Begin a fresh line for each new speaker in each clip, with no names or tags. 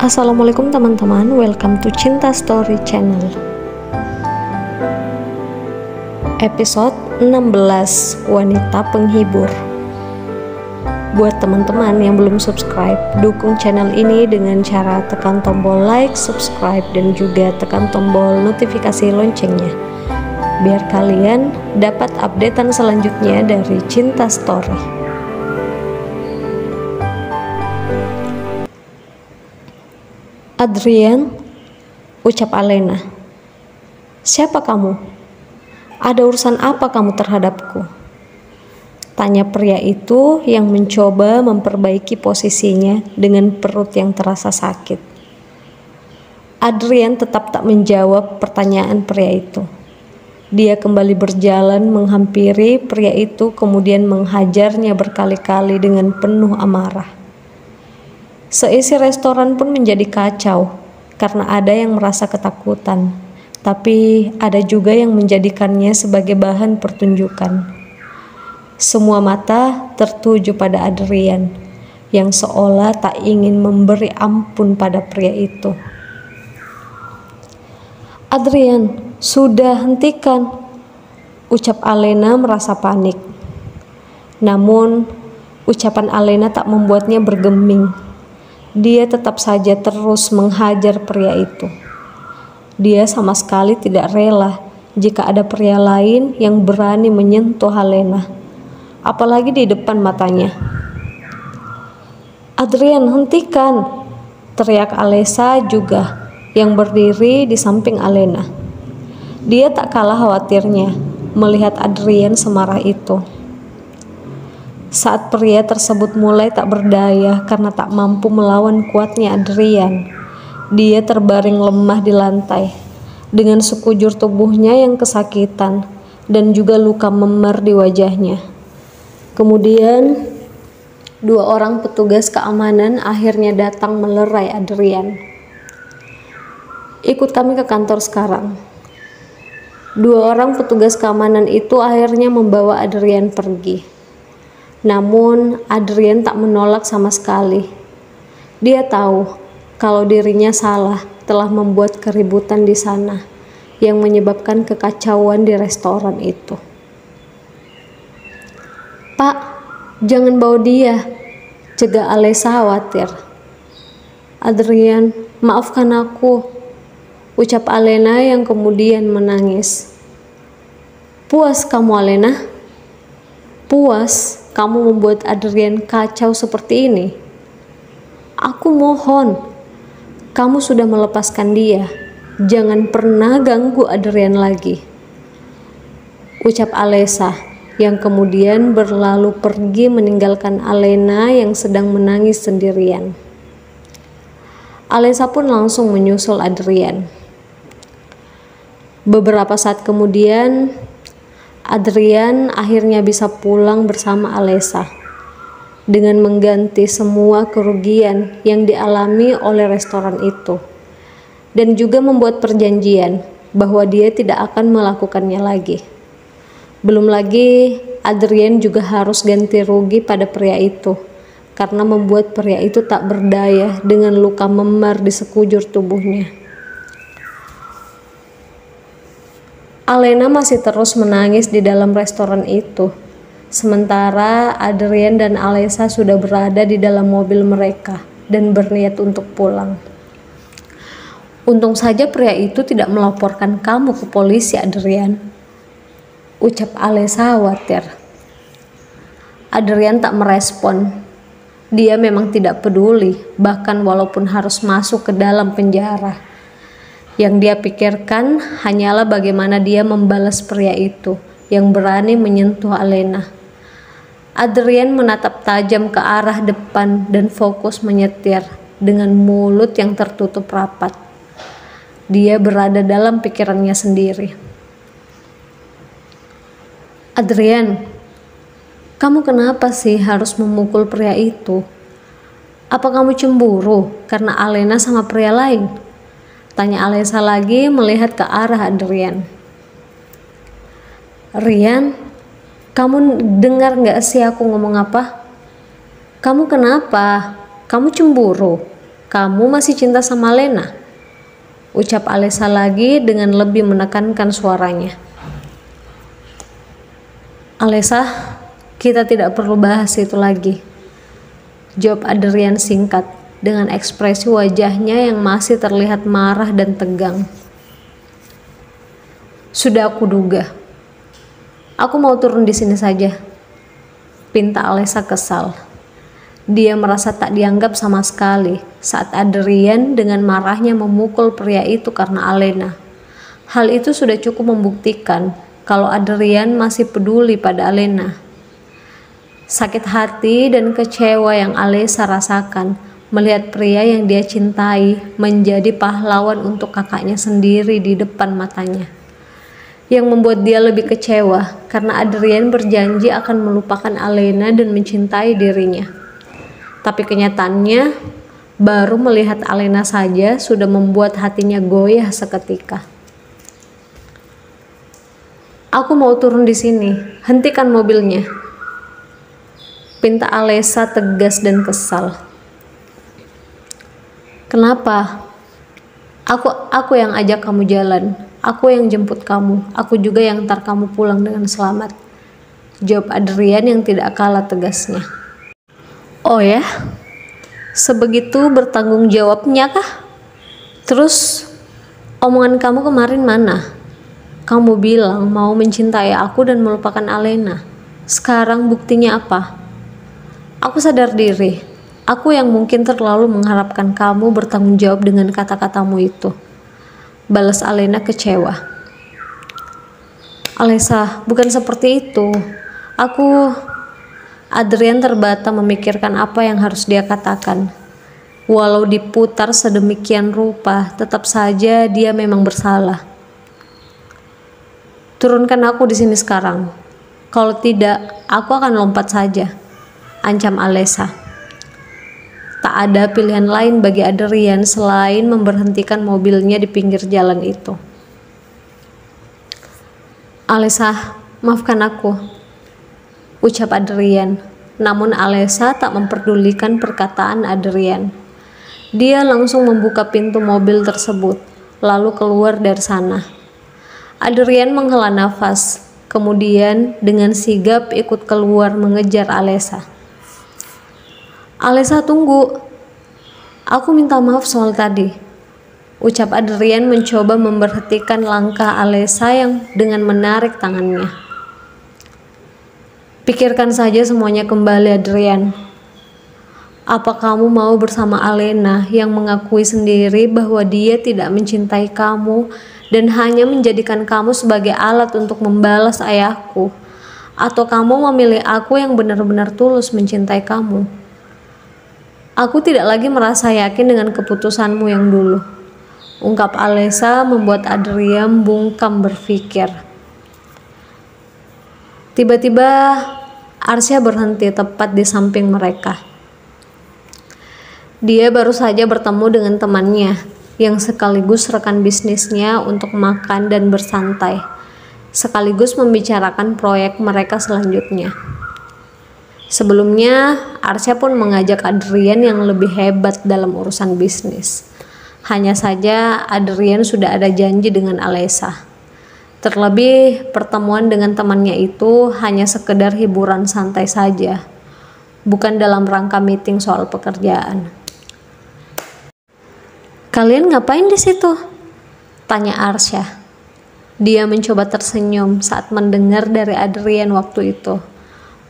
Assalamualaikum teman-teman, welcome to Cinta Story Channel. Episode 16, Wanita Penghibur. Buat teman-teman yang belum subscribe, dukung channel ini dengan cara tekan tombol like, subscribe, dan juga tekan tombol notifikasi loncengnya, biar kalian dapat updatean selanjutnya dari Cinta Story. Adrian, ucap Alena. Siapa kamu? Ada urusan apa kamu terhadapku? Tanya pria itu yang mencoba memperbaiki posisinya dengan perut yang terasa sakit. Adrian tetap tak menjawab pertanyaan pria itu. Dia kembali berjalan menghampiri pria itu, kemudian menghajarnya berkali-kali dengan penuh amarah. Seisi restoran pun menjadi kacau karena ada yang merasa ketakutan, tapi ada juga yang menjadikannya sebagai bahan pertunjukan. Semua mata tertuju pada Adrian yang seolah tak ingin memberi ampun pada pria itu. Adrian, sudah hentikan, ucap Alena merasa panik. Namun, ucapan Alena tak membuatnya bergeming. Dia tetap saja terus menghajar pria itu. Dia sama sekali tidak rela jika ada pria lain yang berani menyentuh Alena, apalagi di depan matanya. Adrian, hentikan, teriak Alesa juga yang berdiri di samping Alena. Dia tak kalah khawatirnya melihat Adrian semarah itu. Saat pria tersebut mulai tak berdaya karena tak mampu melawan kuatnya Adrian, dia terbaring lemah di lantai dengan sekujur tubuhnya yang kesakitan dan juga luka memar di wajahnya. Kemudian, dua orang petugas keamanan akhirnya datang melerai Adrian. Ikut kami ke kantor sekarang. Dua orang petugas keamanan itu akhirnya membawa Adrian pergi. Namun Adrian tak menolak sama sekali. Dia tahu kalau dirinya salah telah membuat keributan di sana yang menyebabkan kekacauan di restoran itu. Pak, jangan bawa dia, cegah Alesa khawatir. Adrian, maafkan aku, ucap Alena yang kemudian menangis. Puas kamu, Alena? Puas kamu membuat Adrian kacau seperti ini? Aku mohon, kamu sudah melepaskan dia. Jangan pernah ganggu Adrian lagi, ucap Alesa yang kemudian berlalu pergi meninggalkan Alena yang sedang menangis sendirian. Alesa pun langsung menyusul Adrian. Beberapa saat kemudian, Adrian akhirnya bisa pulang bersama Alesa dengan mengganti semua kerugian yang dialami oleh restoran itu dan juga membuat perjanjian bahwa dia tidak akan melakukannya lagi. Belum lagi Adrian juga harus ganti rugi pada pria itu karena membuat pria itu tak berdaya dengan luka memar di sekujur tubuhnya. Alena masih terus menangis di dalam restoran itu, sementara Adrian dan Alesa sudah berada di dalam mobil mereka dan berniat untuk pulang. Untung saja pria itu tidak melaporkan kamu ke polisi, Adrian, ucap Alesa khawatir. Adrian tak merespon. Dia memang tidak peduli, bahkan walaupun harus masuk ke dalam penjara. Yang dia pikirkan hanyalah bagaimana dia membalas pria itu yang berani menyentuh Alena. Adrian menatap tajam ke arah depan dan fokus menyetir dengan mulut yang tertutup rapat. Dia berada dalam pikirannya sendiri. Adrian, kamu kenapa sih harus memukul pria itu? Apa kamu cemburu karena Alena sama pria lain? Tanya Alesa lagi melihat ke arah Adrian. Rian, kamu dengar gak sih aku ngomong apa? Kamu kenapa? Kamu cemburu? Kamu masih cinta sama Lena? Ucap Alesa lagi dengan lebih menekankan suaranya. Alesa, kita tidak perlu bahas itu lagi. Jawab Adrian singkat dengan ekspresi wajahnya yang masih terlihat marah dan tegang. Sudah aku duga. Aku mau turun di sini saja. Pinta Alesa kesal. Dia merasa tak dianggap sama sekali saat Adrian dengan marahnya memukul pria itu karena Alena. Hal itu sudah cukup membuktikan kalau Adrian masih peduli pada Alena. Sakit hati dan kecewa yang Alesa rasakan melihat pria yang dia cintai menjadi pahlawan untuk kakaknya sendiri di depan matanya. Yang membuat dia lebih kecewa karena Adrian berjanji akan melupakan Alena dan mencintai dirinya. Tapi kenyataannya, baru melihat Alena saja sudah membuat hatinya goyah seketika. Aku mau turun di sini, hentikan mobilnya. Pinta Alesa tegas dan kesal. Kenapa? Aku yang ajak kamu jalan, aku yang jemput kamu, aku juga yang ntar kamu pulang dengan selamat. Jawab Adrian yang tidak kalah tegasnya. Oh ya? Sebegitu bertanggung jawabnya kah? Terus omongan kamu kemarin mana? Kamu bilang mau mencintai aku dan melupakan Alena. Sekarang buktinya apa? Aku sadar diri. Aku yang mungkin terlalu mengharapkan kamu bertanggung jawab dengan kata-katamu itu. Balas Alena kecewa. Alesa, bukan seperti itu. Adrian terbata memikirkan apa yang harus dia katakan. Walau diputar sedemikian rupa, tetap saja dia memang bersalah. Turunkan aku di sini sekarang. Kalau tidak, aku akan lompat saja, ancam Alesa. Tak ada pilihan lain bagi Adrian selain memberhentikan mobilnya di pinggir jalan itu. Alesa, maafkan aku, ucap Adrian. Namun Alesa tak memperdulikan perkataan Adrian. Dia langsung membuka pintu mobil tersebut, lalu keluar dari sana. Adrian menghela nafas, kemudian dengan sigap ikut keluar mengejar Alesa. Alesa, tunggu. Aku minta maaf soal tadi, ucap Adrian mencoba memberhentikan langkah Alesa yang dengan menarik tangannya. Pikirkan saja semuanya kembali, Adrian. Apa kamu mau bersama Alena yang mengakui sendiri bahwa dia tidak mencintai kamu dan hanya menjadikan kamu sebagai alat untuk membalas ayahku? Atau kamu memilih aku yang benar-benar tulus mencintai kamu? Aku tidak lagi merasa yakin dengan keputusanmu yang dulu, ungkap Alesa membuat Adrian bungkam berpikir. Tiba-tiba Arsya berhenti tepat di samping mereka. Dia baru saja bertemu dengan temannya yang sekaligus rekan bisnisnya untuk makan dan bersantai, sekaligus membicarakan proyek mereka selanjutnya. Sebelumnya, Arsya pun mengajak Adrian yang lebih hebat dalam urusan bisnis. Hanya saja Adrian sudah ada janji dengan Alesa. Terlebih pertemuan dengan temannya itu hanya sekedar hiburan santai saja, bukan dalam rangka meeting soal pekerjaan. Kalian ngapain di situ? Tanya Arsya. Dia mencoba tersenyum saat mendengar dari Adrian waktu itu,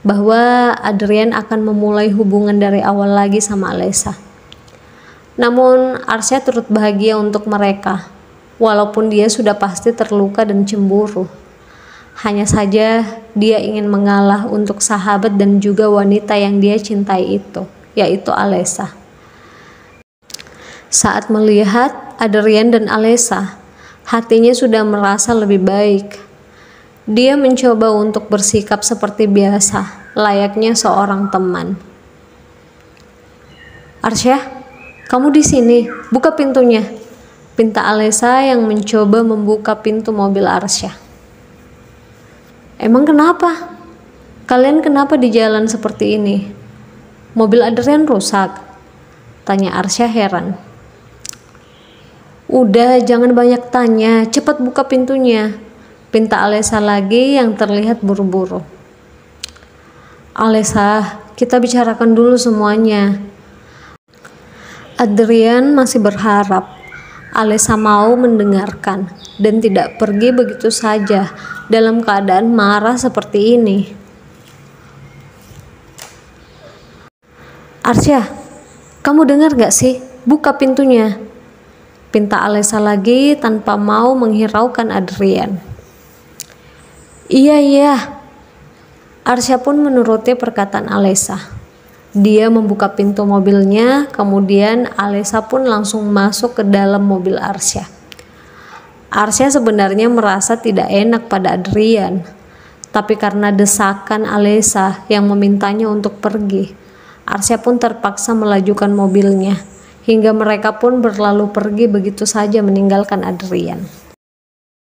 bahwa Adrian akan memulai hubungan dari awal lagi sama Alesa. Namun Arsya turut bahagia untuk mereka, walaupun dia sudah pasti terluka dan cemburu. Hanya saja dia ingin mengalah untuk sahabat dan juga wanita yang dia cintai itu, yaitu Alesa. Saat melihat Adrian dan Alesa, hatinya sudah merasa lebih baik. Dia mencoba untuk bersikap seperti biasa, layaknya seorang teman. Arsya, kamu di sini, buka pintunya, pinta Alesa yang mencoba membuka pintu mobil Arsya. Emang kenapa? Kalian kenapa di jalan seperti ini? Mobil Adrian rusak? Tanya Arsya heran. Udah, jangan banyak tanya, cepat buka pintunya, pinta Alesha lagi yang terlihat buru-buru. Alesha, kita bicarakan dulu semuanya. Adrian masih berharap Alesha mau mendengarkan dan tidak pergi begitu saja dalam keadaan marah seperti ini. Arsya, kamu dengar gak sih? Buka pintunya, pinta Alesha lagi tanpa mau menghiraukan Adrian. Iya. Arsya pun menuruti perkataan Alesha. Dia membuka pintu mobilnya, kemudian Alesha pun langsung masuk ke dalam mobil Arsya. Arsya sebenarnya merasa tidak enak pada Adrian, tapi karena desakan Alesha yang memintanya untuk pergi, Arsya pun terpaksa melajukan mobilnya, hingga mereka pun berlalu pergi begitu saja meninggalkan Adrian.